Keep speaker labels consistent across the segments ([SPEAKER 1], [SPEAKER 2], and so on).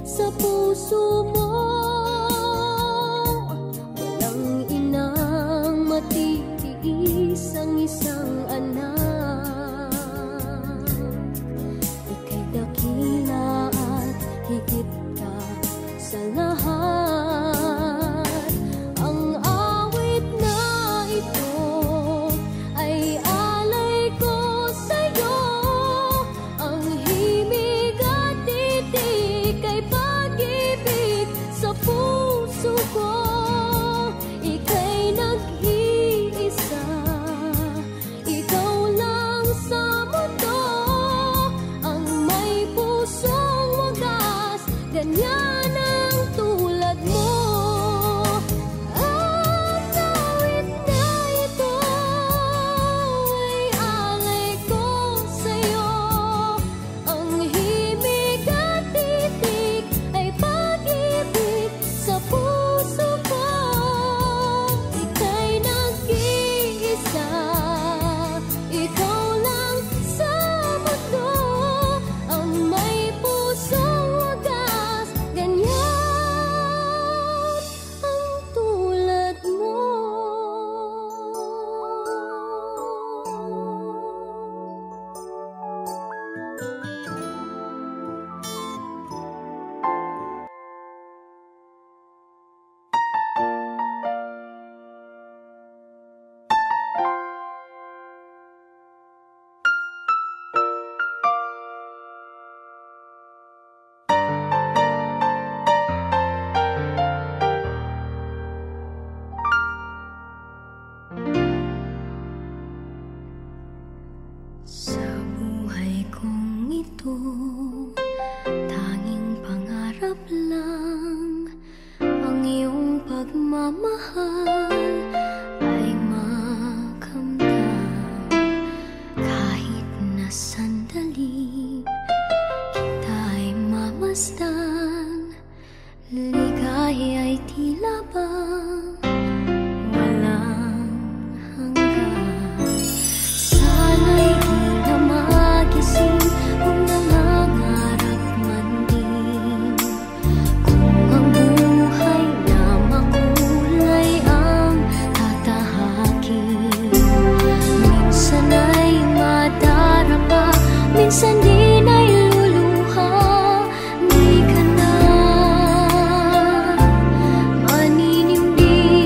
[SPEAKER 1] sa puso mo. Walang inang matitiis ang isang anak. Ika'y dakila at higit ka sa lahat. Ang awit na ito ay alay ko sa'yo. Ang himig at titik ay pag-ibig sa puso ko. Ika'y nag-iisa, ikaw lang sa mundo. Ang may pusong wagas, ganyan ang tulad mo. Ang awit na ito ay alay ko sa'yo. Ang himig at titik ay pag-ibig sa puso ko. Ika'y nag-iisa, ikaw lang sa mundo. Ang may pusong wagas, ganyan ang tulad mo. Sa buhay kong ito, tanging pangarap lang ang iyong pagmamahal ay makamdam. Kahit na sandali kita ay mamasdan, ligay ay tila bang walang hanggan. Sana'y di na magising kung nangangarap man din. Kung ang buhay na makulay ang tatahakin. Minsan ay madarapa, minsan din ay luluha. Di ka na maninindig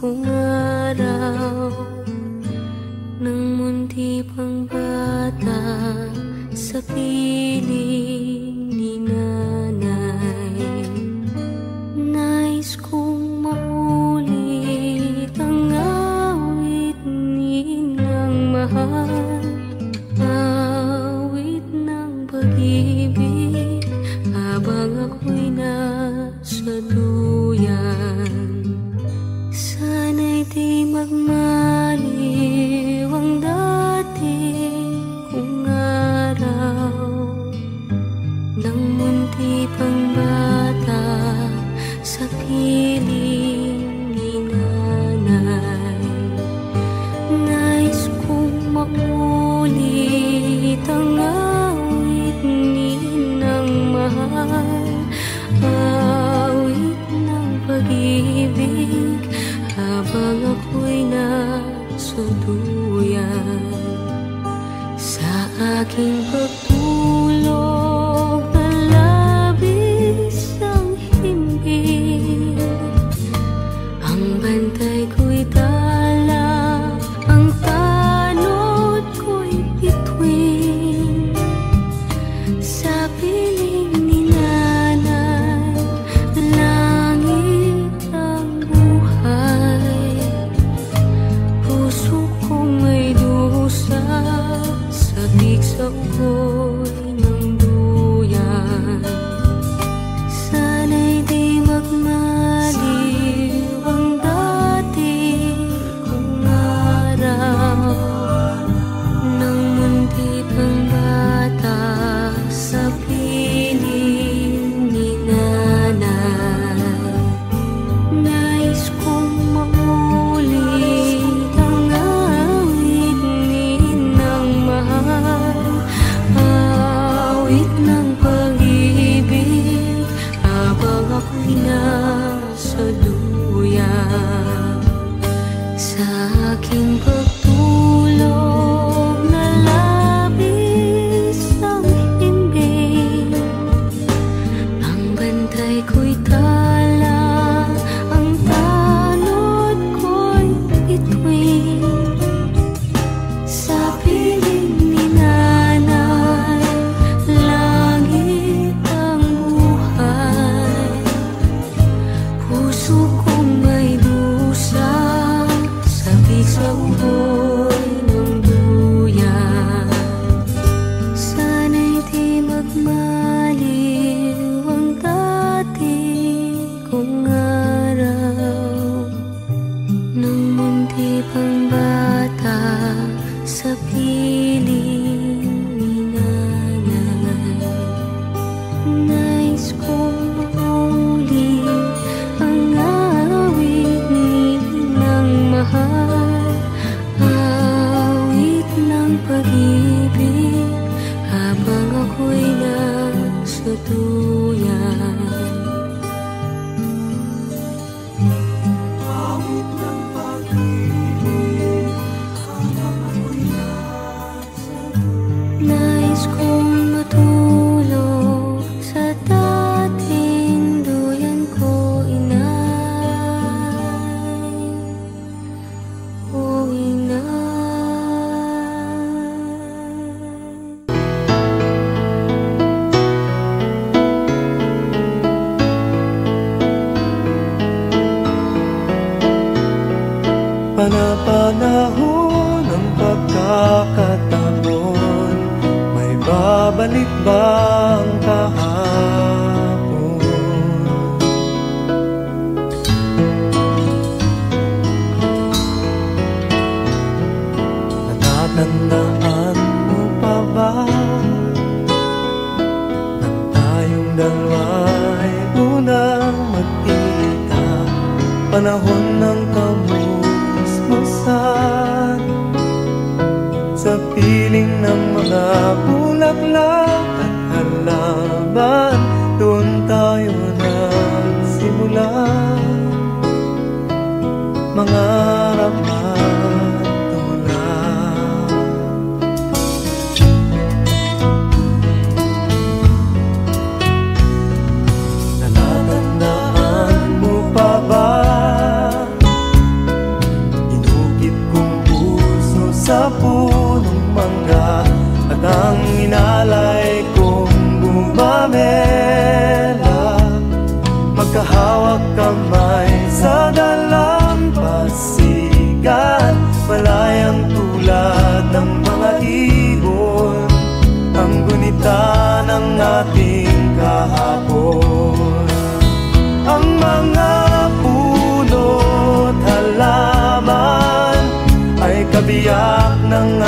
[SPEAKER 1] kong araw ng munti pang bata sa piling ni nanay. Nais kong maulit ang awit ni ng mahal, awit ng pag-ibig habang ako'y nasa duyan. Sana'y di magmaliw ang dati kong araw ng munti pang bata sa piling ni nanay. Nais kong maulit ang awit ni ng mahal, awit ng pag-ibig habang ako'y nasa duyan. Sa aking pagtulog na labis ang himbing, ang bantay ko'y tala, ang tanod ko'y bituin. Sa piling ni nanay, langit ang buhay. Puso kong may dusa, sabik sa ugoy ng duyan. Sana'y di magmaliw ang dati kong araw ng munti pang bata sa piling ni nanay. Nais kong maulit ang awit ni ng mahal, awit ng pag-ibig habang ako'y nasa duyan. Sa aking pagtulog na labis ang himbing, ang bantay ko'y tala, ang tanod ko'y bituin. Sa piling ni nanay, langit ang buhay. Puso kong may dusa, sabik sa ugoy ng duyan. Sana'y di magmaliw ang dati kong araw ng munti pang bata sa piling ni nanay. Nais kong maulit ang awit ni ng mahal, awit ng pag-ibig habang ako'y nasa duyan. Awit ng pag-ibig habang ako'y nasa duyan. Nais kong matulog sa dating duyan ko, inay, o inay.
[SPEAKER 2] Panapanahon ng pagkakataon, may babalik ba ang kahapon? Natatandaan mo pa ba nang tayong dalawa'y unang magkita? Panahon ng kamusmusan sa piling ng mga bulaklak at halaman, doon tayo nagsimula mangarap at tulad. Natatandaan mo pa ba ng